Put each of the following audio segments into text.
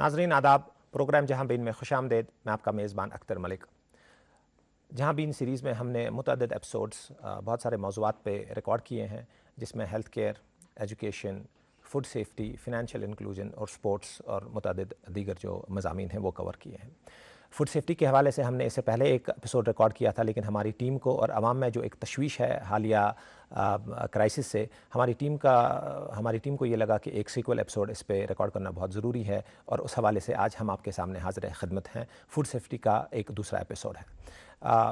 नाज़रीन आदाब, प्रोग्राम जहाँ बीन में खुशामदेद। मैं आपका मेज़बान अख्तर मलिक। जहाँ बीन सीरीज़ में हमने मुतअद्दिद एपिसोड्स बहुत सारे मौज़ूआत पे रिकॉर्ड किए हैं, जिसमें health care, education, food safety, financial inclusion और स्पोर्ट्स और मुतअद्दिद दीगर जो मज़ामीन हैं वो कवर किए हैं। फूड सेफ्टी के हवाले से हमने इससे पहले एक एपिसोड रिकॉर्ड किया था, लेकिन हमारी टीम को और आवाम में जो एक तशवीश है हालिया क्राइसिस से, हमारी टीम को ये लगा कि एक सीक्वल एपिसोड इस पे रिकॉर्ड करना बहुत ज़रूरी है, और उस हवाले से आज हम आपके सामने हाज़िर खिदमत हैं। फूड सेफ्टी का एक दूसरा एपिसोड है।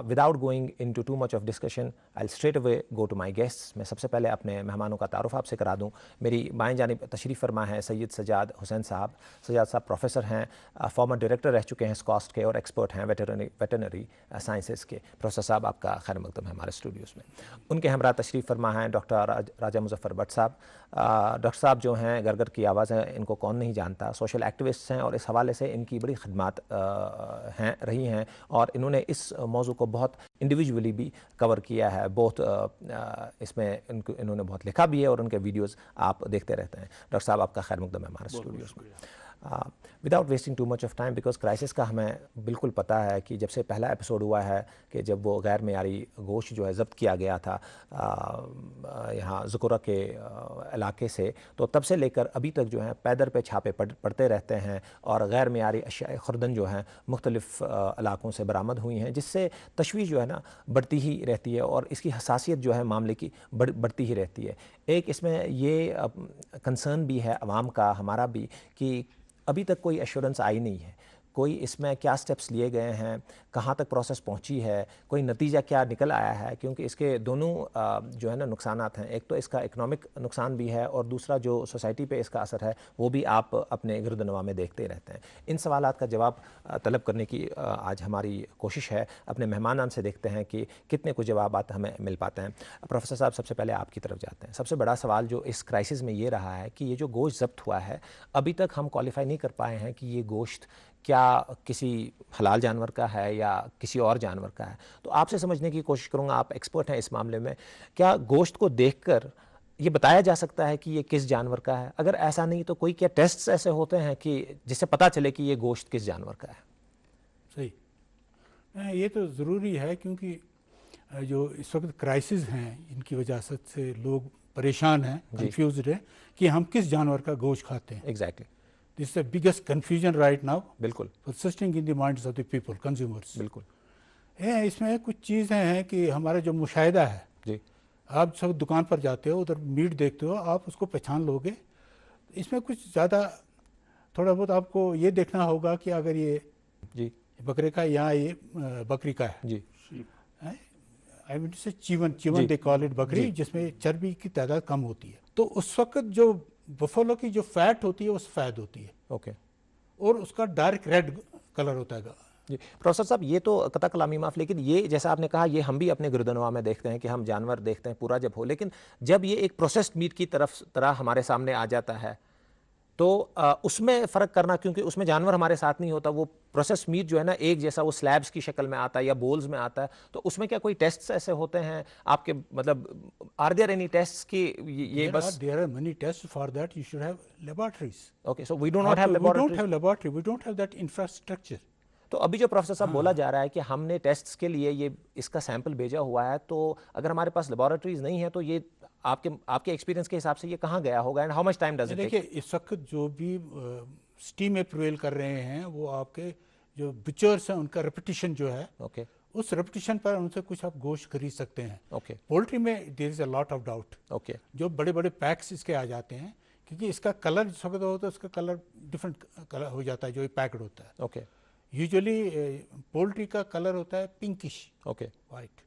Without going into too much of discussion, I will straight away go to my guests. मैं सबसे पहले अपने मेहमानों का तारुफ आपसे करा दूँ। मेरी बाएं जानिब तशरीफ़ फरमा है सैयद सजाद हुसैन साहब। सजाद साहब प्रोफेसर हैं, फॉर्मर डायरेक्टर रह चुके हैं स्कॉस्ट के, और एक्सपर्ट हैं वेटरनरी साइंसेस के। प्रोफेसर साहब, आपका खैर मकदम है हमारे स्टूडियोज़ में। उनके हमरा तशरीफ़ फरमा हैं डॉक्टर राजा मुजफ्फर भट्ट साहब। डॉक्टर साहब जो हैं गरगर की आवाज़ है, इनको कौन नहीं जानता। सोशल एक्टिविस्ट हैं और इस हवाले से इनकी बड़ी खिदमत रही हैं, और इन्होंने इस मौजू को बहुत इंडिविजुअली भी कवर किया है। इसमें इन्होंने बहुत लिखा भी है, और उनके वीडियोस आप देखते रहते हैं। डॉक्टर साहब, आपका खैर मकदम है हमारे स्टूडियोज़ में। Without wasting to much of time, because crisis का हमें बिल्कुल पता है कि जब से पहला एपिसोड हुआ है कि जब वो गैर मेयारी गोश्त जो है ज़ब्त किया गया था यहाँ ज़ुकुरा के इलाके से, तो तब से लेकर अभी तक जो है पैदर पे छापे पड़ते रहते हैं, और गैर मेयारी अशिया खुर्दन जो हैं मुख्तलिफ़ इलाकों से बरामद हुई हैं, जिससे तशवीश जो है ना बढ़ती ही रहती है, और इसकी हसासियत जो है मामले की बढ़ती ही रहती है। एक इसमें ये कंसर्न भी है अवाम का, हमारा भी, कि अभी तक कोई एश्योरेंस आई नहीं है, कोई इसमें क्या स्टेप्स लिए गए हैं, कहाँ तक प्रोसेस पहुँची है, कोई नतीजा क्या निकल आया है, क्योंकि इसके दोनों जो है ना नुकसानात हैं। एक तो इसका इकनॉमिक नुकसान भी है, और दूसरा जो सोसाइटी पे इसका असर है वो भी आप अपने गिरदनवा में देखते रहते हैं। इन सवालात का जवाब तलब करने की आज हमारी कोशिश है। अपने मेहमान से देखते हैं कि कितने कुछ जवाब हमें मिल पाते हैं। प्रोफेसर साहब, सबसे पहले आपकी तरफ जाते हैं। सबसे बड़ा सवाल जो इस क्राइसिस में ये रहा है कि ये जो गोश्त ज़ब्त हुआ है, अभी तक हम क्वालिफाई नहीं कर पाए हैं कि ये गोश्त क्या किसी हलाल जानवर का है या किसी और जानवर का है। तो आपसे समझने की कोशिश करूंगा, आप एक्सपर्ट हैं इस मामले में, क्या गोश्त को देखकर ये बताया जा सकता है कि ये किस जानवर का है? अगर ऐसा नहीं तो कोई क्या टेस्ट्स ऐसे होते हैं कि जिससे पता चले कि ये गोश्त किस जानवर का है? सही, ये तो ज़रूरी है, क्योंकि जो इस वक्त क्राइसिस हैं इनकी वजह से लोग परेशान हैं, कंफ्यूज्ड हैं कि हम किस जानवर का गोश्त खाते हैं। Exactly, this is the biggest confusion right now, बिल्कुल, persisting in the minds of the people, consumers. बिल्कुल। इसमें कुछ चीज़ें हैं कि हमारा जो मुशाहिदा है जी, आप सब दुकान पर जाते हो, उधर मीट देखते हो, आप उसको पहचान लोगे। इसमें कुछ ज़्यादा थोड़ा बहुत आपको ये देखना होगा कि अगर ये जी बकरे का या ये बकरी का है, जी, आई मीन से चीवन दे कॉल इट बकरी, जिसमें चर्बी की तादाद कम होती है। तो उस वक्त जो बफेलो की जो फैट होती है वो सफ़ेद होती है, ओके, और उसका डार्क रेड कलर होता है। जी प्रोफेसर साहब, ये तो कतई कलामी माफ़, लेकिन ये जैसा आपने कहा, ये हम भी अपने गिरदनवा में देखते हैं कि हम जानवर देखते हैं पूरा जब हो, लेकिन जब ये एक प्रोसेस्ड मीट की तरह हमारे सामने आ जाता है तो उसमें फ़र्क करना, क्योंकि उसमें जानवर हमारे साथ नहीं होता, वो प्रोसेस मीट जो है ना एक जैसा वो स्लैब्स की शक्ल में आता है या बोल्स में आता है, तो उसमें क्या कोई टेस्ट्स ऐसे होते हैं आपके, मतलब आर देयर एनी टेस्ट्स कि ये बस? There are many test for that, you should have laboratories. Okay, so we do not have laboratory, we don't have that infrastructure. तो अभी जो प्रोफेसर साहब बोला जा रहा है कि हमने टेस्ट्स के लिए ये इसका सैंपल भेजा हुआ है, तो अगर हमारे पास लेबोरेटरीज नहीं है तो ये आपके एक्सपीरियंस के हिसाब से ये कहाँ गया होगा, and how much time does it take? देखिए, इस वक्त जो भी स्टीम में प्रिवेल कर रहे हैं वो आपके जो बुचर्स हैं उनका रेपिटेशन जो है, ओके, उस रेपिटेशन पर उनसे कुछ आप गोश्त खरीद सकते हैं। ओके, पोल्ट्री में there is a lot of doubt. Okay, जो बड़े बड़े पैक्स इसके आ जाते हैं, क्योंकि इसका कलर जिस वक्त होता है उसका कलर डिफरेंट कलर हो जाता है जो ये पैक्ड होता है। ओके, यूजुअली पोल्ट्री का कलर होता है पिंकिश, ओके, वाइट।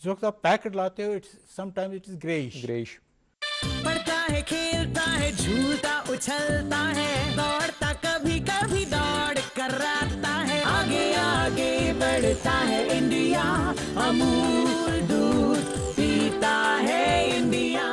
जिस वक्त आप पैकेट लाते हो समटाइम्स इट इज ग्रेइश। पढ़ता है, खेलता है, झूलता उछलता है, दौड़ता कभी कभी दौड़ कराता है, आगे आगे बढ़ता है इंडिया, अमूल दूध पीता है इंडिया।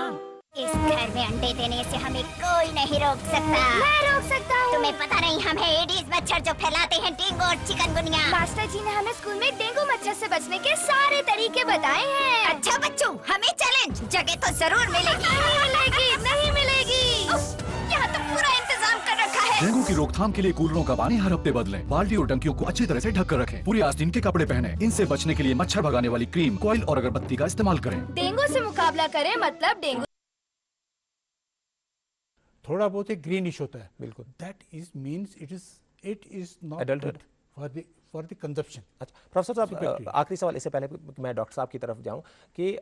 इस घर में अंडे देने से हमें कोई नहीं रोक सकता। मैं रोक सकता हूँ। तुम्हें पता नहीं हम है एडीज मच्छर जो फैलाते हैं डेंगू और चिकनगुनिया। मास्टर जी ने हमें स्कूल में डेंगू मच्छर से बचने के सारे तरीके बताए हैं। अच्छा बच्चों, हमें चैलेंज, जगह तो जरूर मिलेगी। नहीं मिलेगी, नहीं मिलेगी। यहाँ तो पूरा इंतजाम कर रखा है। डेंगू की रोकथाम के लिए कूलरों का पानी हर हफ्ते बदलें। बाल्टी और टंकियों को अच्छी तरह से ढक कर रखें। पूरे आस्तीन के कपड़े पहने। इनसे बचने के लिए मच्छर भगाने वाली क्रीम, कॉइल और अगरबत्ती का इस्तेमाल करें। डेंगू से मुकाबला करें मतलब डेंगू। थोड़ा बहुत एक ग्रीनिश होता है, बिल्कुल। That is means it is not Adulterated. For the consumption. अच्छा प्रोफेसर साहब, आखिरी सवाल इससे पहले कि मैं डॉक्टर साहब की तरफ जाऊं कि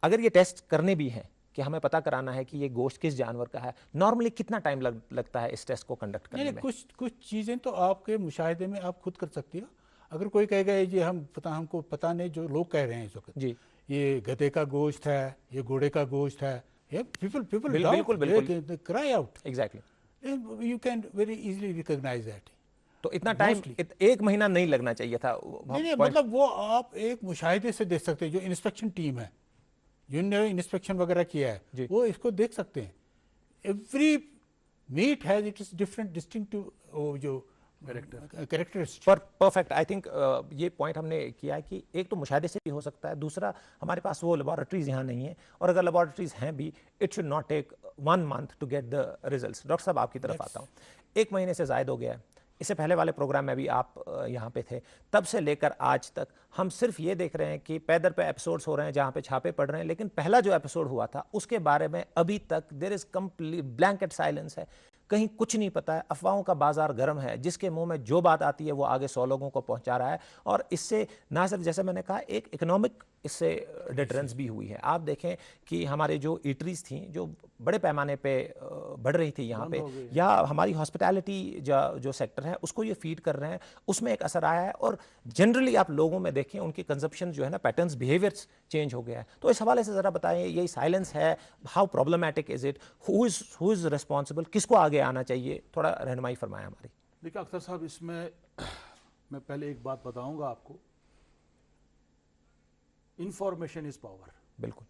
अगर ये टेस्ट करने भी हैं कि हमें पता कराना है कि ये गोश्त किस जानवर का है, नॉर्मली कितना टाइम लगता है इस टेस्ट को कंडक्ट करने नहीं, में? कुछ चीज़ें तो आपके मुशाहिदे में आप खुद कर सकती हो। अगर कोई कहेगा ये हमको पता नहीं, जो लोग कह रहे हैं इस वक्त जी, ये गधे का गोश्त है, ये घोड़े का गोश्त है, ये पीपल बिल्कुल cry out. Exactly. You can very easily recognise that. तो इतना टाइम एक महीना नहीं लगना चाहिए था। नहीं, मतलब वो आप एक मुशाहिदे से देख सकते हैं। जो इंस्पेक्शन टीम है जिन्होंने इंस्पेक्शन वगैरह किया है वो इसको देख सकते हैं। Every meat has it is different distinctive जो कैरेक्टरिस्टिक्स। परफेक्ट। आई थिंक ये पॉइंट हमने किया है कि एक तो मुशाहिदे से भी हो सकता है, दूसरा हमारे पास वो लेबॉरेटरीज यहाँ नहीं है, और अगर लेबॉरेटरीज हैं भी it should not take 1 month to get the results. Doctor साहब आपकी तरफ आता हूँ, 1 महीने से ज़ायद हो गया है। इससे पहले वाले प्रोग्राम में भी आप यहाँ पे थे, तब से लेकर आज तक हम सिर्फ ये देख रहे हैं कि पैदर पे एपिसोड्स हो रहे हैं जहाँ पे छापे पड़ रहे हैं, लेकिन पहला जो एपिसोड हुआ था उसके बारे में अभी तक there is complete blanket silence है। कहीं कुछ नहीं पता है, अफवाहों का बाजार गर्म है, जिसके मुंह में जो बात आती है वो आगे 100 लोगों को पहुंचा रहा है, और इससे ना सिर्फ जैसे मैंने कहा एक इकोनॉमिक इससे डिटरेंस भी हुई है। आप देखें कि हमारे जो ईटरीज थी जो बड़े पैमाने पे बढ़ रही थी यहाँ पे, या हमारी हॉस्पिटैलिटी जो सेक्टर है उसको ये फीड कर रहे हैं, उसमें एक असर आया है। और जनरली आप लोगों में देखें उनकी कंजप्शन जो है ना, पैटर्न्स, बिहेवियर्स चेंज हो गया है। तो इस हवाले से ज़रा बताएं, यही साइलेंस है, how problematic is it, who is responsible, किसको आगे आना चाहिए, थोड़ा रहनुमाई फरमाएं हमारी। देखिए अख्तर साहब, इसमें मैं पहले एक बात बताऊंगा आपको, इंफॉर्मेशन इज पावर, बिल्कुल,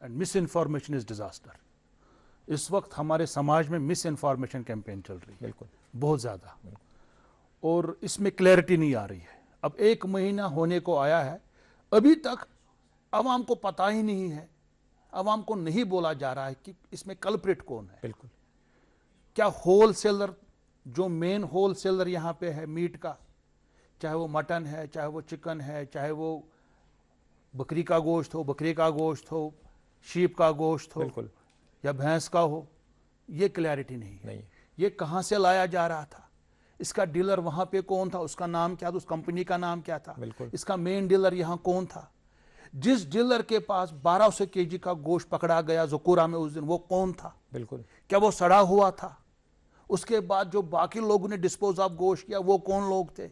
and miss information is disaster. इस वक्त हमारे समाज में मिस इन्फॉर्मेशन कैंपेन चल रही है, बिल्कुल, बहुत ज़्यादा, और इसमें क्लैरिटी नहीं आ रही है। अब 1 महीना होने को आया है, अभी तक अवाम को पता ही नहीं है, अवाम को नहीं बोला जा रहा है कि इसमें कल्प्रिट कौन है। बिल्कुल। क्या होलसेलर, जो मेन होलसेलर यहाँ पे है मीट का, चाहे वो मटन है, चाहे वो चिकन है, चाहे वो बकरी का गोश्त हो, बकरी का गोश्त हो, शीप का गोश्त हो, बिल्कुल, या भैंस का हो, ये क्लैरिटी नहीं है। ये कहाँ से लाया जा रहा था, इसका डीलर वहाँ पे कौन था, उसका नाम क्या था, उस कंपनी का नाम क्या था, इसका मेन डीलर यहाँ कौन था, जिस डीलर के पास 1200 केजी का गोश्त पकड़ा गया ज़कोरा में उस दिन, वो कौन था, बिल्कुल, क्या वो सड़ा हुआ था, उसके बाद जो बाकी लोगों ने डिस्पोज ऑफ गोश्त किया वो कौन लोग थे।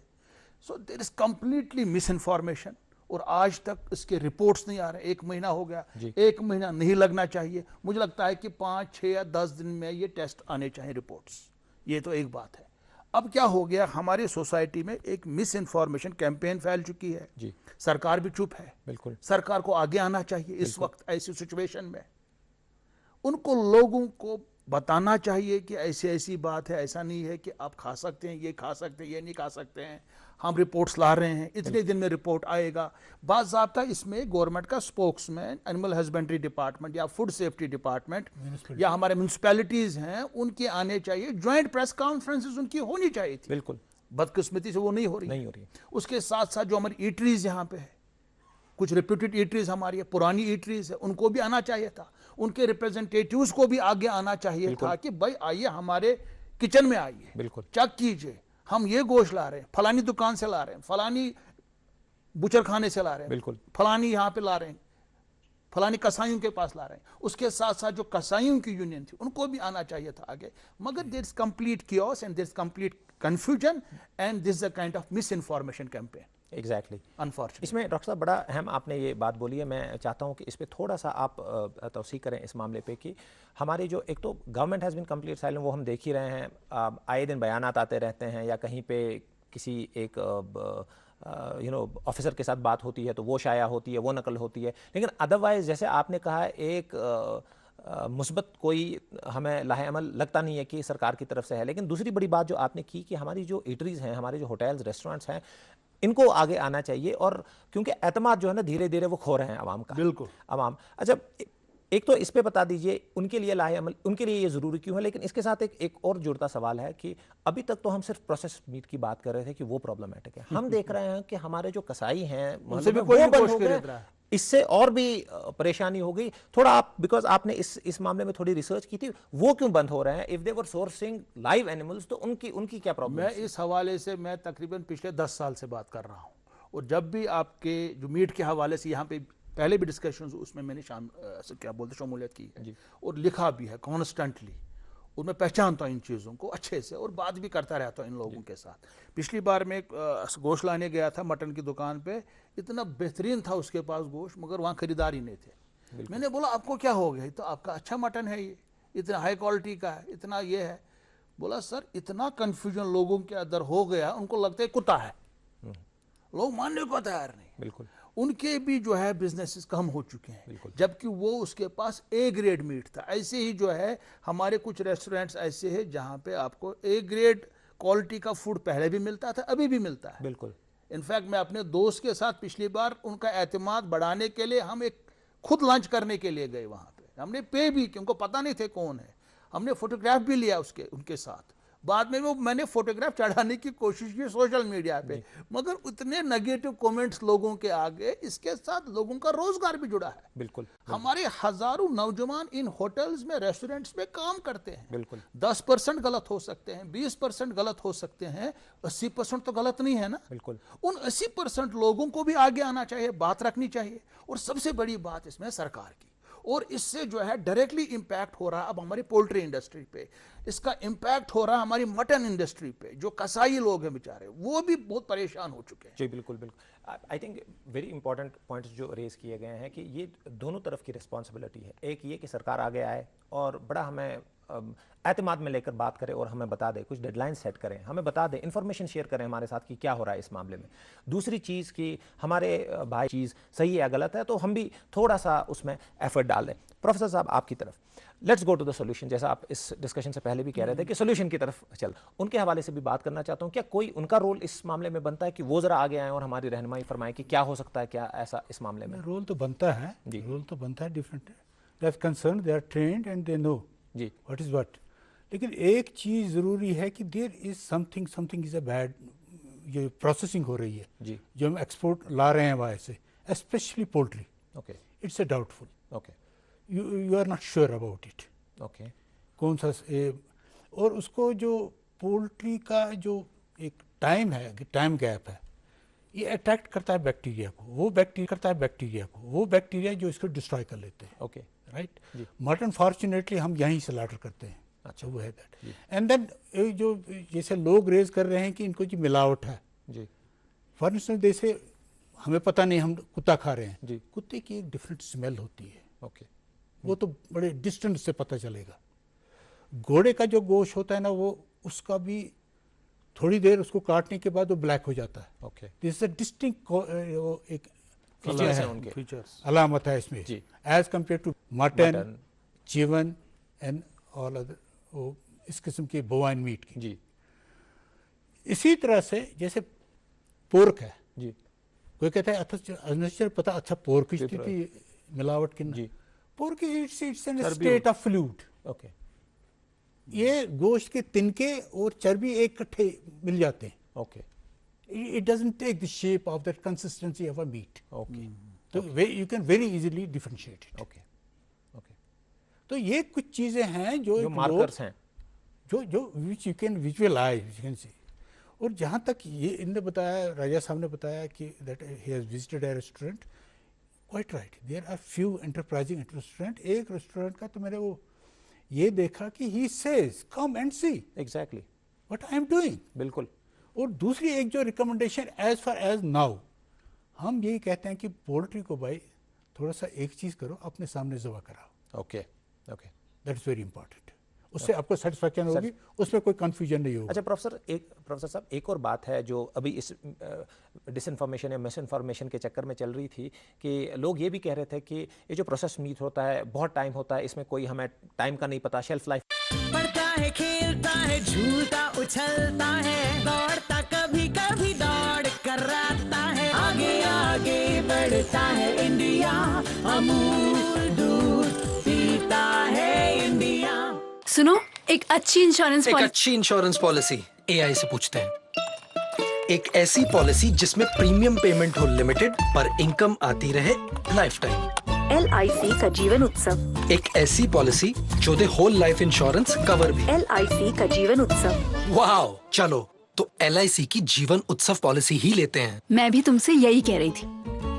So there is completely misinformation, और आज तक इसके रिपोर्ट्स नहीं आ रहे। 1 महीना हो गया, 1 महीना नहीं लगना चाहिए। मुझे लगता है कि 5, 6 या 10 दिन में ये टेस्ट आने चाहिए, रिपोर्ट्स। ये तो एक बात है। अब क्या हो गया, हमारी सोसाइटी में एक मिस इन्फॉर्मेशन कैंपेन फैल चुकी है जी। सरकार भी चुप है। बिल्कुल, सरकार को आगे आना चाहिए इस वक्त ऐसी सिचुएशन में। उनको लोगों को बताना चाहिए कि ऐसी ऐसी बात है, ऐसा नहीं है कि आप खा सकते हैं, ये खा सकते हैं, ये नहीं खा सकते हैं, हम रिपोर्ट्स ला रहे हैं, इतने दिन में रिपोर्ट आएगा। बाज़ाब्ता इसमें गवर्नमेंट का स्पोक्समैन, एनिमल हस्बेंड्री डिपार्टमेंट या फूड सेफ्टी डिपार्टमेंट या हमारे म्यूनसिपैलिटीज़ हैं, उनके आने चाहिए, ज्वाइंट प्रेस कॉन्फ्रेंसेस उनकी होनी चाहिए थी। बिल्कुल, बदकिस्मती से वो नहीं हो रही। उसके साथ साथ जो हमारी ईटरीज यहाँ पे है, कुछ रेप्यूटेड ईटरीज हमारी है, पुरानी ईटरीज है, उनको भी आना चाहिए था, उनके रिप्रेजेंटेटिव्स को भी आगे आना चाहिए था कि भाई आइए हमारे किचन में आइए, बिल्कुल, चेक कीजिए, हम ये गोश्त ला रहे हैं, फलानी दुकान से ला रहे हैं, फलानी बुचर खाने से ला रहे हैं, बिल्कुल, फलानी यहाँ पे ला रहे हैं, फलानी कसाईयों के पास ला रहे हैं। उसके साथ साथ जो कसाईयों की यूनियन थी उनको भी आना चाहिए था आगे, मगर there is complete chaos and there is complete confusion and this is a kind of misinformation campaign. Exactly, unfortunately. इसमें डॉक्टर साहब बड़ा अहम आपने ये बात बोली है, मैं चाहता हूँ कि इस पर थोड़ा सा आप तौसीक करें इस मामले पे कि हमारी जो एक तो government has been complete silent, वो हम देख ही रहे हैं, आए दिन बयानात आते रहते हैं, या कहीं पे किसी एक ऑफिसर के साथ बात होती है तो वो शाया होती है, वो नकल होती है, लेकिन अदरवाइज जैसे आपने कहा एक मुस्बत कोई हमें लाहे अमल लगता नहीं है कि सरकार की तरफ से है। लेकिन दूसरी बड़ी बात जो आपने की कि हमारी जो ईटरीज हैं, हमारे जो होटल्स, रेस्टोरेंट्स हैं, इनको आगे आना चाहिए, और क्योंकि एतमाद जो है ना धीरे धीरे वो खो रहे हैं आवाम का। बिल्कुल। आवाम, अच्छा एक तो इस पे बता दीजिए उनके लिए लाहे अमल, उनके लिए ये ज़रूरी क्यों है, लेकिन इसके साथ एक और जुड़ता सवाल है कि अभी तक तो हम सिर्फ प्रोसेस मीट की बात कर रहे थे कि वो प्रॉब्लमेटिक है। हम देख रहे हैं कि हमारे जो कसाई हैं उनसे भी वो कोई बंद गोश्त हो गए, खरीद रहा है। इससे और भी परेशानी हो गई। थोड़ा आप, बिकॉज आपने इस मामले में थोड़ी रिसर्च की थी, वो क्यों बंद हो रहे हैं? If they were sourcing live animals तो उनकी क्या प्रॉब्लम? मैं इस हवाले से मैं तकरीबन पिछले 10 साल से बात कर रहा हूँ, और जब भी आपके जो मीट के हवाले से यहाँ पे पहले भी डिस्कशन उसमें मैंने क्या बोलते शमूलियत की है और लिखा भी है कॉन्स्टेंटली, और मैं पहचानता हूँ इन चीज़ों को अच्छे से और बात भी करता रहता हूँ इन लोगों के साथ। पिछली बार मैं गोश्त लाने गया था मटन की दुकान पे, इतना बेहतरीन था उसके पास गोश्त, मगर वहाँ खरीदार ही नहीं थे। मैंने बोला आपको क्या हो गया? तो आपका अच्छा मटन है, ये इतना हाई क्वालिटी का है, इतना ये है। बोला सर इतना कन्फ्यूजन लोगों के अंदर हो गया, उनको लगता है कुत्ता है, लोग मानने को तैयार नहीं। बिल्कुल, उनके भी जो है बिजनेसेस कम हो चुके हैं, जबकि वो उसके पास ए ग्रेड मीट था। ऐसे ही जो है हमारे कुछ रेस्टोरेंट्स ऐसे हैं जहाँ पे आपको ए ग्रेड क्वालिटी का फूड पहले भी मिलता था, अभी भी मिलता है। बिल्कुल। इनफैक्ट मैं अपने दोस्त के साथ पिछली बार उनका एतमाद बढ़ाने के लिए हम एक खुद लंच करने के लिए गए वहाँ पे, हमने पे भी, क्योंकि पता नहीं थे कौन है, हमने फोटोग्राफ भी लिया उनके साथ। बाद में वो मैंने फोटोग्राफ चढ़ाने की कोशिश की सोशल मीडिया पे, मगर उतने नेगेटिव कमेंट्स लोगों के आगे, इसके साथ लोगों का रोजगार भी जुड़ा है। बिल्कुल। हमारे हजारों नौजवान इन होटल्स में, रेस्टोरेंट्स में काम करते हैं। बिल्कुल। 10% गलत हो सकते हैं, 20% गलत हो सकते हैं, 80% तो गलत नहीं है ना। बिल्कुल। उन 80% लोगों को भी आगे आना चाहिए, बात रखनी चाहिए। और सबसे बड़ी बात इसमें सरकार की, और इससे जो है डायरेक्टली इम्पैक्ट हो रहा है अब हमारी पोल्ट्री इंडस्ट्री पे, इसका इम्पैक्ट हो रहा है हमारी मटन इंडस्ट्री पे। जो कसाई लोग हैं बेचारे, वो भी बहुत परेशान हो चुके हैं। जी बिल्कुल बिल्कुल। I think very important points जो रेज किए गए हैं कि ये दोनों तरफ की रिस्पॉन्सिबिलिटी है। एक ये कि सरकार आगे आए और बड़ा हमें एतमाद में लेकर बात करें और हमें बता दे, कुछ डेडलाइन सेट करें, हमें बता दें, इन्फॉर्मेशन शेयर करें हमारे साथ कि क्या हो रहा है इस मामले में। दूसरी चीज़ कि हमारे भाई चीज़ सही है या गलत है तो हम भी थोड़ा सा उसमें एफर्ट डाल दें। प्रोफेसर साहब आपकी तरफ, let's go to the solution. जैसा आप इस डिस्कशन से पहले भी कह रहे थे कि सोल्यूशन की तरफ चल, उनके हवाले से भी बात करना चाहता हूँ। क्या कोई उनका रोल इस मामले में बनता है कि वो ज़रा आगे आए और हमारी रहनुमाई फरमाएं कि क्या हो सकता है, क्या ऐसा इस मामले में? रोल तो बनता है जी, रोल तो बनता है different. They are concern, they are trained and they know जी व्हाट इज व्हाट। लेकिन एक चीज़ ज़रूरी है कि there is something is a bad, ये प्रोसेसिंग हो रही है जी, जो हम एक्सपोर्ट ला रहे हैं वहाँ से, specially poultry. Okay, it's a doubtful, okay, you are not sure about it, okay. कौन सा और उसको जो पोल्ट्री का जो एक टाइम है, टाइम गैप है, ये अट्रैक्ट करता है बैक्टीरिया को, वो बैक्टीरिया जो इसको डिस्ट्रॉय कर लेते हैं। Okay, right. मटन फॉर्चुनेटली हम यहीं से लाटर करते हैं। अच्छा, वो है दैट। एंड देन जो जैसे लोग रेज कर रहे हैं कि इनको जी मिलावट है जी, फॉर इंस्टेंस जैसे हमें पता नहीं, हम कुत्ता खा रहे हैं जी, कुत्ते की एक डिफरेंट स्मेल होती है, ओके, वो तो बड़े डिस्टेंस से पता चलेगा। घोड़े का जो गोश्त होता है ना, वो उसका भी थोड़ी देर उसको काटने के बाद वो ब्लैक हो जाता है। Okay, this is a distinct एक फीचर्स हैं उनके, फीचर्स, अलामत है इसमें जी, as compare to mutton, chicken and all other इस किस्म के बोवाइन मीट की। जी, इसी तरह से जैसे पोर्क है जी, कोई कहता है अच्छा पता अच्छा पोर्क की स्थिति मिलावट की जी, pork it's an state of fluid. Okay, ये गोश्त के तिनके और चर्बी एक इकट्ठे मिल जाते हैं। Okay, it doesn't take the shape of that consistency of a meat, okay, तो you can very easily differentiate it. Okay, okay. तो ये कुछ चीजें हैं जो मार्कर्स हैं, जो which you can visualise, you can see. और जहाँ तक ये इनने बताया, राजा साहब ने बताया कि that he has visited a restaurant, quite right, there are few enterprising restaurant. एक रेस्टोरेंट का तो मैंने वो ये देखा कि he says come and see exactly what I am doing. बिल्कुल। और दूसरी एक जो recommendation as far as now, हम यही कहते हैं कि पोल्ट्री को भाई थोड़ा सा एक चीज़ करो, अपने सामने ज़बह कराओ। Okay, okay, that is very important. उससे आपको सेटिस्फैक्शन होगी, उसमें कोई कंफ्यूजन नहीं होगा। अच्छा प्रोफेसर साहब, एक और बात है जो अभी इस डिसइंफॉर्मेशन या मिस इन्फॉर्मेशन के चक्कर में चल रही थी कि लोग ये भी कह रहे थे कि ये जो प्रोसेस मीट होता है बहुत टाइम होता है, इसमें कोई हमें टाइम का नहीं पता, शेल्फ लाइफ। पढ़ता है, खेलता है, झूलता उछलता है, दौड़ता कभी कभी दौड़ कराता है, आगे आगे बढ़ता है इंडिया, अमूल दूध करता है इंडिया। सुनो, एक अच्छी इंश्योरेंस पॉलिसी एआई से पूछते हैं। एक ऐसी पॉलिसी जिसमें प्रीमियम पेमेंट हो लिमिटेड पर इनकम आती रहे लाइफ टाइम। LIC का जीवन उत्सव। एक ऐसी पॉलिसी जो दे होल लाइफ इंश्योरेंस कवर भी। LIC का जीवन उत्सव। वाह, चलो तो LIC की जीवन उत्सव पॉलिसी ही लेते हैं। मैं भी तुमसे यही कह रही थी,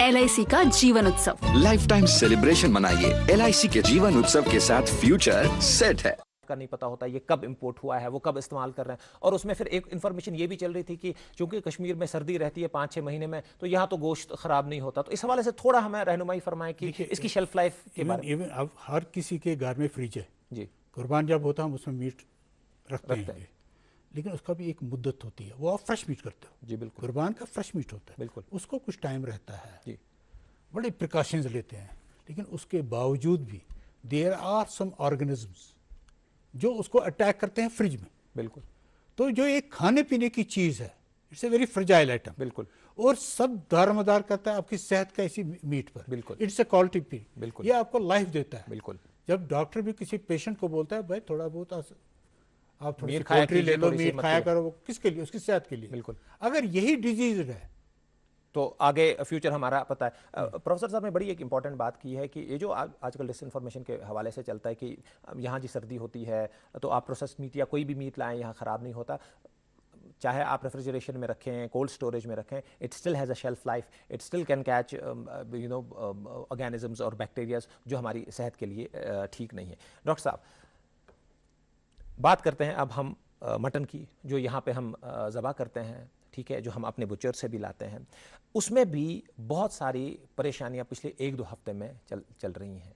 LIC का जीवन उत्सव। लाइफ टाइम सेलिब्रेशन मनाइए LIC के जीवन उत्सव के साथ, फ्यूचर सेट है। का नहीं पता होता ये कब इंपोर्ट हुआ है, वो कब इस्तेमाल कर रहे हैं। और उसमें फिर एक इन्फॉर्मेशन ये भी चल रही थी कि चूंकि कश्मीर में सर्दी रहती है 5-6 महीने में, तो यहाँ तो गोश्त खराब नहीं होता। तो इस हवाले से थोड़ा हमें रहनुमाई फरमाएं कि इसकी शेल्फ लाइफ के बारे में। अब हर किसी के घर में फ्रिज है जी, कुर्बान जब होता है हम उसमें मीट रखते हैं, लेकिन उसका भी एक मुद्दत होती है। वो आप फ्रेश मीट करते हो जी, बिल्कुल। कुर्बान का फ्रेश मीट होता है, बिल्कुल। उसको कुछ टाइम रहता है जी, बड़े प्रिकॉशंस लेते हैं, लेकिन उसके बावजूद भी देयर आर सम ऑर्गेनिजम्स जो उसको अटैक करते हैं फ्रिज में। बिल्कुल। तो जो एक खाने पीने की चीज़ है, it's a very fragile item. बिल्कुल। और सब दारमदार करता है आपकी सेहत का इसी मीट पर। बिल्कुल। It's a quality feed. बिल्कुल। ये आपको लाइफ देता है। बिल्कुल। जब डॉक्टर भी किसी पेशेंट को बोलता है भाई थोड़ा बहुत आप थोड़ी सी खाया पोल्ट्री ले लो, थोड़ी सी मीट मत खाया लो। करो, वो किसके लिए? उसकी सेहत के लिए। बिल्कुल। अगर यही डिजीज है तो आगे फ्यूचर हमारा पता है। प्रोफेसर साहब ने बड़ी एक इंपॉर्टेंट बात की है कि ये जो आजकल डिसइंफॉर्मेशन के हवाले से चलता है कि यहाँ जी सर्दी होती है तो आप प्रोसेस मीट या कोई भी मीट लाएं, यहाँ ख़राब नहीं होता। चाहे आप रेफ्रिजरेशन में रखें, कोल्ड स्टोरेज में रखें, it still has a shelf life, it still can catch organisms और बैक्टीरियाज जो हमारी सेहत के लिए ठीक नहीं है। डॉक्टर साहब, बात करते हैं अब हम मटन की, जो यहाँ पे हम ज़बा करते हैं, ठीक है, जो हम अपने बुचर से भी लाते हैं, उसमें भी बहुत सारी परेशानियाँ पिछले 1-2 हफ्ते में चल रही हैं।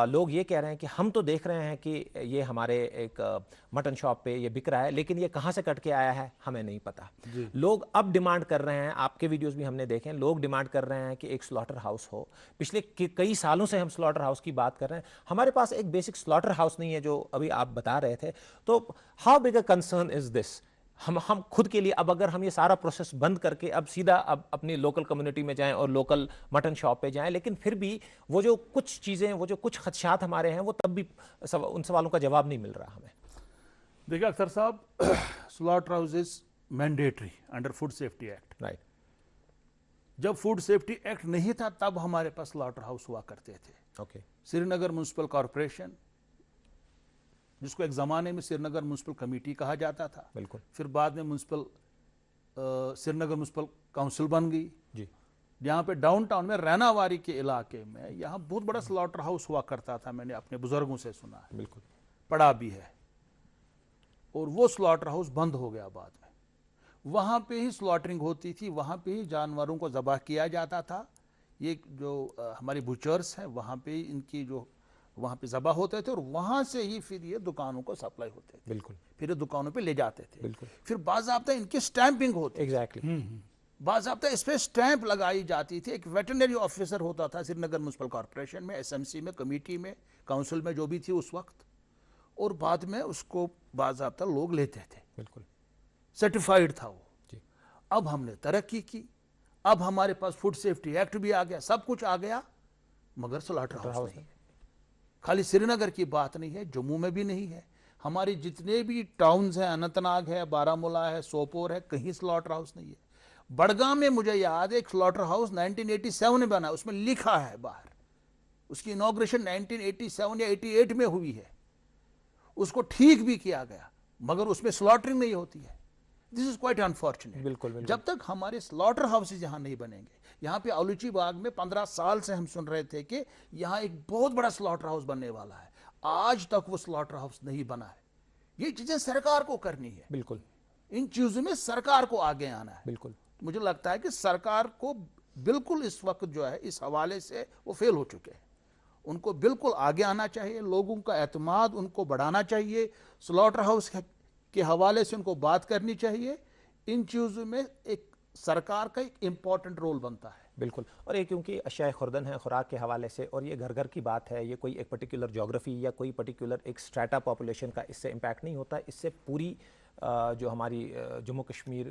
लोग ये कह रहे हैं कि हम तो देख रहे हैं कि ये हमारे एक मटन शॉप पे ये बिक रहा है, लेकिन ये कहाँ से कट के आया है हमें नहीं पता। लोग अब डिमांड कर रहे हैं, आपके वीडियोस भी हमने देखे हैं, लोग डिमांड कर रहे हैं कि एक स्लॉटर हाउस हो। पिछले कई सालों से हम स्लॉटर हाउस की बात कर रहे हैं, हमारे पास एक बेसिक स्लॉटर हाउस नहीं है जो अभी आप बता रहे थे। तो how big a concern is this? हम खुद के लिए अब अगर हम ये सारा प्रोसेस बंद करके अब सीधा अब अपनी लोकल कम्युनिटी में जाएं और लोकल मटन शॉप पे जाएं, लेकिन फिर भी वो जो कुछ चीज़ें, वो जो कुछ खदशात हमारे हैं, वो तब भी उन सवालों का जवाब नहीं मिल रहा हमें। देखिए अख्तर साहब, slaughter house is mandatory under food safety act. Right. जब फूड सेफ्टी एक्ट नहीं था तब हमारे पास स्लॉटर हाउस हुआ करते थे। ओके। श्रीनगर म्यूनसिपल कॉरपोरेशन, जिसको एक ज़माने में श्रीनगर म्यूनसिपल कमेटी कहा जाता था, बिल्कुल, फिर बाद में श्रीनगर म्यूनसिपल काउंसिल बन गई जी। यहाँ पे डाउनटाउन में रैनावारी के इलाके में यहाँ बहुत बड़ा स्लॉटर हाउस हुआ करता था, मैंने अपने बुजुर्गों से सुना है, बिल्कुल, पड़ा भी है। और वो स्लॉटर हाउस बंद हो गया बाद में। वहाँ पे ही स्लॉटरिंग होती थी, वहाँ पे ही जानवरों को ज़बह किया जाता था। ये जो हमारी बुचर्स हैं वहाँ पे इनकी जो वहाँ पे ज़बह होते थे और वहाँ से ही फिर ये दुकानों को सप्लाई होते थे। बिल्कुल। फिर ये दुकानों पे ले जाते थे। बिल्कुल। फिर बाज़ाब्ता इनकी स्टैंपिंग होती। एग्जैक्टली। बाज़ाब्ता इस पर स्टैंप लगाई जाती थी। एक वेटरनरी ऑफिसर होता था श्रीनगर म्यूनसिपल कॉरपोरेशन में, SMC में, कमेटी में, काउंसिल में, जो भी थी उस वक्त, और बाद में उसको बाज़ाब्ता लोग लेते थे। बिल्कुल। सर्टिफाइड था वो जी। अब हमने तरक्की की, अब हमारे पास फूड सेफ्टी एक्ट भी आ गया, सब कुछ आ गया, मगर स्लॉटर हाउस नहीं है। खाली श्रीनगर की बात नहीं है, जम्मू में भी नहीं है। हमारी जितने भी टाउन्स हैं, अनंतनाग है, बारामूला है, सोपोर है, कहीं स्लॉटर हाउस नहीं है। बड़गाम में मुझे याद है एक स्लॉटर हाउस 1987 में बना, उसमें लिखा है बाहर, उसकी इनॉग्रेशन 1987 या 88 में हुई है, उसको ठीक भी किया गया, मगर उसमें स्लॉटरिंग नहीं होती है। This is quite unfortunate. बिल्कुल। जब तक हमारे स्लॉटर हाउसेज यहाँ नहीं बनेंगे, यहाँ पे आलूची बाग में 15 साल से हम सुन रहे थे कि यहाँ एक बहुत बड़ा स्लॉटर हाउस बनने वाला है, आज तक वो स्लॉटर हाउस नहीं बना है। ये चीजें सरकार को करनी है। बिल्कुल। इन चीजों में सरकार को आगे आना है। बिल्कुल। मुझे लगता है कि सरकार को बिल्कुल इस वक्त जो है इस हवाले से वो फेल हो चुके हैं। उनको बिल्कुल आगे आना चाहिए, लोगों का एतमाद उनको बढ़ाना चाहिए, स्लॉटर हाउस के हवाले से उनको बात करनी चाहिए। इन चीज़ों में एक सरकार का एक इम्पॉर्टेंट रोल बनता है। बिल्कुल। और ये क्योंकि अशियाए खुर्दन है खुराक के हवाले से, और ये घर घर की बात है, ये कोई एक पर्टिकुलर जोग्राफी या कोई पर्टिकुलर एक स्ट्रेटा पॉपुलेशन का इससे इम्पैक्ट नहीं होता, इससे पूरी जो हमारी जम्मू कश्मीर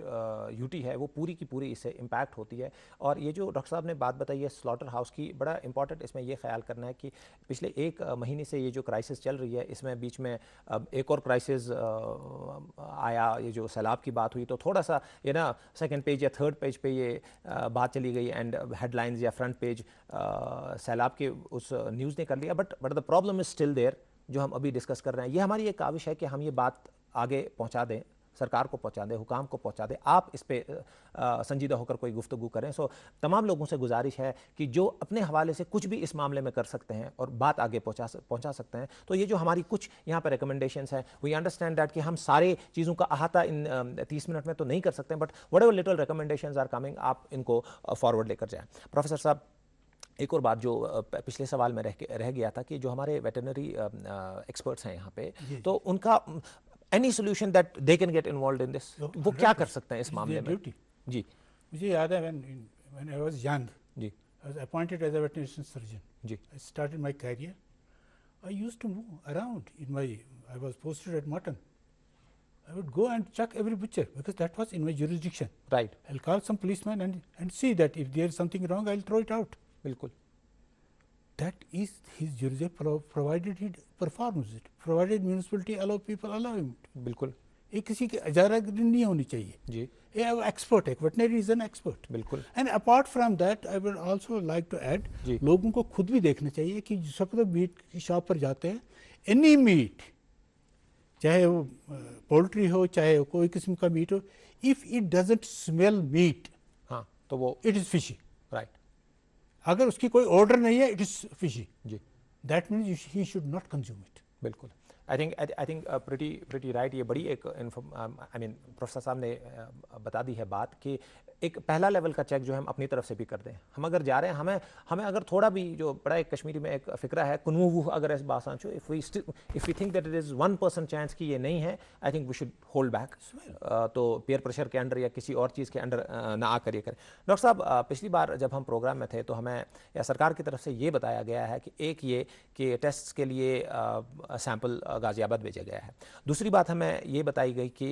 यूटी है वो पूरी की पूरी इससे इम्पैक्ट होती है। और ये जो डॉक्टर साहब ने बात बताई है स्लॉटर हाउस की, बड़ा इंपॉर्टेंट इसमें ये ख्याल करना है कि पिछले 1 महीने से ये जो क्राइसिस चल रही है, इसमें बीच में एक और क्राइसिस आया, ये जो सैलाब की बात हुई, तो थोड़ा सा ये ना सेकंड पेज या थर्ड पेज पे ये बात चली गई एंड हेडलाइंस या फ्रंट पेज सैलाब के उस न्यूज़ ने कर लिया। But the problem is still there, जो हम अभी डिस्कस कर रहे हैं। ये हमारी एक काविश है कि हम ये बात आगे पहुंचा दें, सरकार को पहुंचा दें, हुकाम को पहुंचा दें, आप इस पे संजीदा होकर कोई गुफ्तगू करें। सो तमाम लोगों से गुजारिश है कि जो अपने हवाले से कुछ भी इस मामले में कर सकते हैं और बात आगे पहुंचा सकते हैं। तो ये जो हमारी कुछ यहाँ पर रिकमेंडेशंस हैं, वी अंडरस्टैंड दैट कि हम सारे चीज़ों का अहाता इन 30 मिनट में तो नहीं कर सकते, but whatever little recommendations are coming, आप इनको फॉरवर्ड लेकर जाएँ। प्रोफेसर साहब, एक और बात जो पिछले सवाल में रह गया था कि जो हमारे वेटरनरी एक्सपर्ट्स हैं यहाँ पे, तो उनका any solution that they can get involve in this, वो क्या कर सकते हैं इस मामले में? जी, मुझे याद है when I was young, जी, I was appointed as a veterinary surgeon. जी, I started my career. I used to move around I was posted at Mutton. I would go and check every butcher because that was in my jurisdiction. Right, I'll call some policeman and see that if there is something wrong, I'll throw it out. बिल्कुल, That is his jurisdiction, provided he performs it, provided municipality allow him. बिल्कुल, ये किसी की इजारागरी नहीं होनी चाहिए। जी, ये expert है, वेटनरी इज एन एक्सपर्ट। बिल्कुल, and apart from that I would also like to add, जी, लोगों को खुद भी देखना चाहिए कि सब लोग मीट की शॉप पर जाते हैं, एनी मीट, चाहे वो पोल्ट्री हो चाहे कोई किस्म का मीट हो, if it doesn't smell meat, हाँ, तो वो इट इज फिशी। राइट, अगर उसकी कोई ऑर्डर नहीं है, इट इज फिशी, जी, that means he should not consume it. बिल्कुल। I think pretty right. ये बड़ी एक आई मीन प्रोफेसर साहब ने बता दी है बात कि एक पहला लेवल का चेक जो है हम अपनी तरफ से भी कर दें। हम अगर जा रहे हैं, हमें अगर थोड़ा भी, जो बड़ा एक कश्मीरी में एक फ़िक्रा है, कुनवू अगर इस बात सांचो, if we think that it is 1% chance कि ये नहीं है, I think we should hold back. तो पेयर प्रेशर के अंडर या किसी और चीज़ के अंडर ना आकर ये करें। डॉक्टर साहब, पिछली बार जब हम प्रोग्राम में थे तो हमें या सरकार की तरफ से ये बताया गया है कि एक ये कि टेस्ट के लिए सैंपल गाज़ियाबाद भेजा गया है। दूसरी बात हमें ये बताई गई कि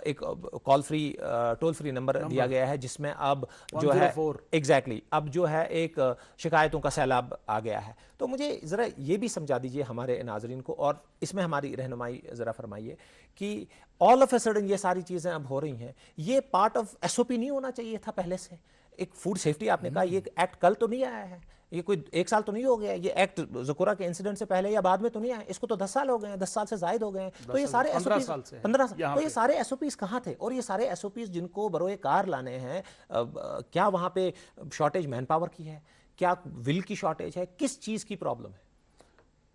एक टोल फ्री नंबर दिया गया है जिसमें अब जो है एग्जैक्टली अब जो है एक शिकायतों का सैलाब आ गया है। तो मुझे ज़रा ये भी समझा दीजिए हमारे नाजरीन को, और इसमें हमारी रहनुमाई ज़रा फरमाइए कि ऑल ऑफ ए सडन ये सारी चीज़ें अब हो रही हैं, ये पार्ट ऑफ SOP नहीं होना चाहिए था पहले से? एक फूड सेफ्टी आपने कहा, ये एक्ट कल तो नहीं आया है, ये कोई 1 साल तो नहीं हो गया, ये एक्ट ज़कुरा के इंसिडेंट से पहले या बाद में तो नहीं आया, इसको तो 10 साल हो गए हैं, 10 साल से ज़ायद हो गए हैं। तो ये सारे 15 साल से 15 साल, तो ये सारे SOPs कहाँ थे? और ये सारे SOPs जिनको बरोए कार लाने हैं, क्या वहाँ पे शॉर्टेज मैन पावर की है, क्या विल की शॉर्टेज है, किस चीज़ की प्रॉब्लम है?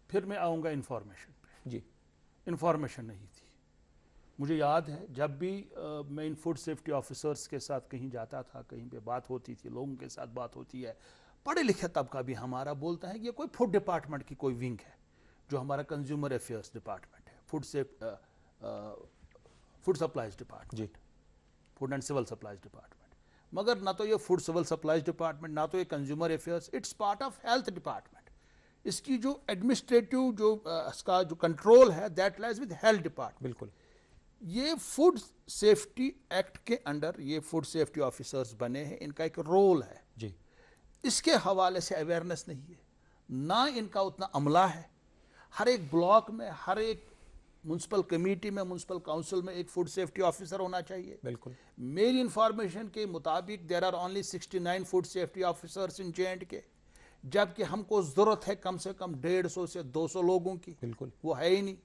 फिर मैं आऊँगा इंफॉर्मेशन पे। जी, इंफॉर्मेशन नहीं थी। मुझे याद है जब भी मैं इन फूड सेफ्टी ऑफिसर्स के साथ कहीं जाता था, कहीं पे बात होती थी, लोगों के साथ बात होती है, पढ़े लिखे तबका भी हमारा बोलता है कि ये कोई फूड डिपार्टमेंट की कोई विंग है, जो हमारा कंज्यूमर अफेयर्स डिपार्टमेंट है, food supplies department, food and civil supplies department. मगर ना तो ये फूड सिविल सप्लाईज डिपार्टमेंट, ना तो ये consumer affairs, it's part of health department. इसकी जो एडमिनिस्ट्रेटिव इसका जो कंट्रोल है, that lies with health department. बिल्कुल। ये फूड सेफ्टी एक्ट के अंडर ये फूड सेफ्टी ऑफिसर्स बने हैं, इनका एक रोल है जी। इसके हवाले से अवेयरनेस नहीं है, ना इनका उतना अमला है। हर एक ब्लॉक में, हर एक म्यूनसिपल कमेटी में, म्यूनसिपल काउंसिल में एक फूड सेफ्टी ऑफिसर होना चाहिए। बिल्कुल। मेरी इंफॉर्मेशन के मुताबिक there are only 69 food safety officers in J&K, जबकि हमको ज़रूरत है कम से कम 150 से 200 लोगों की। बिल्कुल। वो है ही नहीं।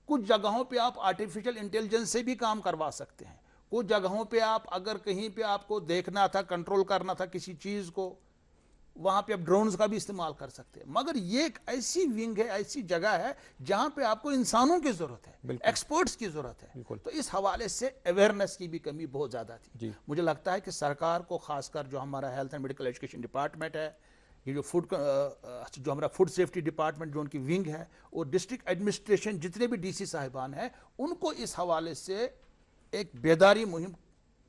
कुछ जगहों पे आप आर्टिफिशियल इंटेलिजेंस से भी काम करवा सकते हैं, कुछ जगहों पे आप अगर कहीं पे आपको देखना था, कंट्रोल करना था किसी चीज़ को, वहाँ पे आप ड्रोन्स का भी इस्तेमाल कर सकते हैं। मगर ये एक ऐसी विंग है, ऐसी जगह है जहाँ पे आपको इंसानों की ज़रूरत है, एक्सपर्ट्स की ज़रूरत है। तो इस हवाले से अवेयरनेस की भी कमी बहुत ज़्यादा थी। मुझे लगता है कि सरकार को, खासकर जो हमारा health and medical education department है, ये जो जो हमारा फूड सेफ्टी डिपार्टमेंट जो उनकी विंग है, और डिस्ट्रिक्ट एडमिनिस्ट्रेशन जितने भी DC साहिबान हैं, उनको इस हवाले से एक बेदारी मुहिम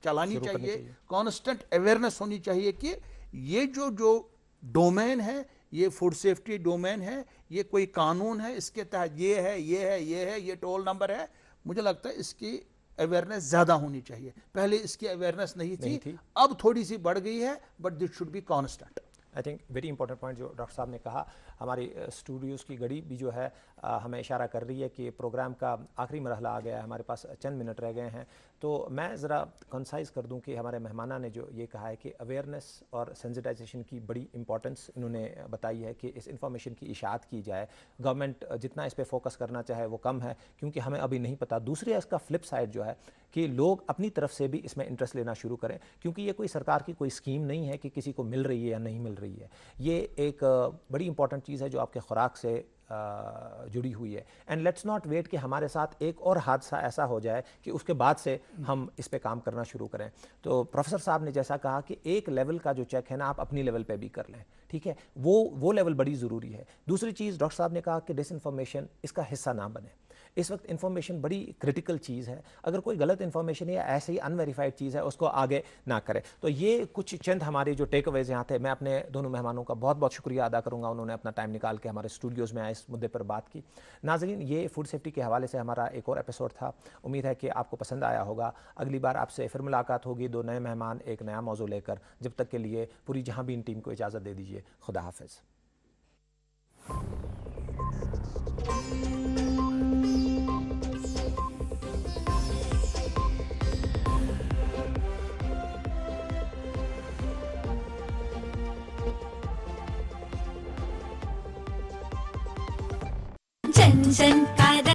चलानी चाहिए, कांस्टेंट अवेयरनेस होनी चाहिए कि ये जो डोमेन है, ये फूड सेफ्टी डोमेन है, ये कोई कानून है, इसके तहत ये है, ये है, ये है, ये टोल नंबर है। मुझे लगता है इसकी अवेयरनेस ज़्यादा होनी चाहिए। पहले इसकी अवेयरनेस नहीं थी, अब थोड़ी सी बढ़ गई है, but this should be constant. I think very important point जो डॉक्टर साहब ने कहा। हमारी स्टूडियोज़ की घड़ी भी जो है हमें इशारा कर रही है कि प्रोग्राम का आखिरी मरहला आ गया है, हमारे पास चंद मिनट रह गए हैं। तो मैं ज़रा कंसाइज कर दूं कि हमारे मेहमाना ने जो ये कहा है कि अवेयरनेस और सेंसिटाइजेशन की बड़ी इंपॉर्टेंस इन्होंने बताई है कि इस इंफॉर्मेशन की इशाअत की जाए। गवर्नमेंट जितना इस पर फोकस करना चाहे वो कम है, क्योंकि हमें अभी नहीं पता। दूसरी इसका फ्लिप साइड जो है कि लोग अपनी तरफ से भी इसमें इंटरेस्ट लेना शुरू करें, क्योंकि ये कोई सरकार की कोई स्कीम नहीं है कि किसी को मिल रही है या नहीं मिल रही है। ये एक बड़ी इंपॉर्टेंट चीज़ है जो आपके खुराक से जुड़ी हुई है। एंड लेट्स नॉट वेट कि हमारे साथ एक और हादसा ऐसा हो जाए कि उसके बाद से हम इस पे काम करना शुरू करें। तो प्रोफेसर साहब ने जैसा कहा कि एक लेवल का जो चेक है ना, आप अपनी लेवल पे भी कर लें, ठीक है, वो लेवल बड़ी ज़रूरी है। दूसरी चीज़ डॉक्टर साहब ने कहा कि डिसइंफॉर्मेशन इसका हिस्सा ना बने। इस वक्त इन्फॉर्मेशन बड़ी क्रिटिकल चीज़ है, अगर कोई गलत इन्फॉर्मेशन या ऐसे ही अनवेरीफाइड चीज़ है उसको आगे ना करें। तो ये कुछ चंद हमारे जो टेक अवेज यहाँ थे। मैं अपने दोनों मेहमानों का बहुत बहुत शुक्रिया अदा करूँगा, उन्होंने अपना टाइम निकाल के हमारे स्टूडियोज़ में आए, इस मुद्दे पर बात की। नाज़रीन, ये फूड सेफ्टी के हवाले से हमारा एक और एपिसोड था। उम्मीद है कि आपको पसंद आया होगा। अगली बार आपसे फिर मुलाकात होगी, दो नए मेहमान, एक नया मौजू लेकर। जब तक के लिए पूरी जहांबीन टीम को इजाज़त दे दीजिए। खुदा हाफिज़। जन जन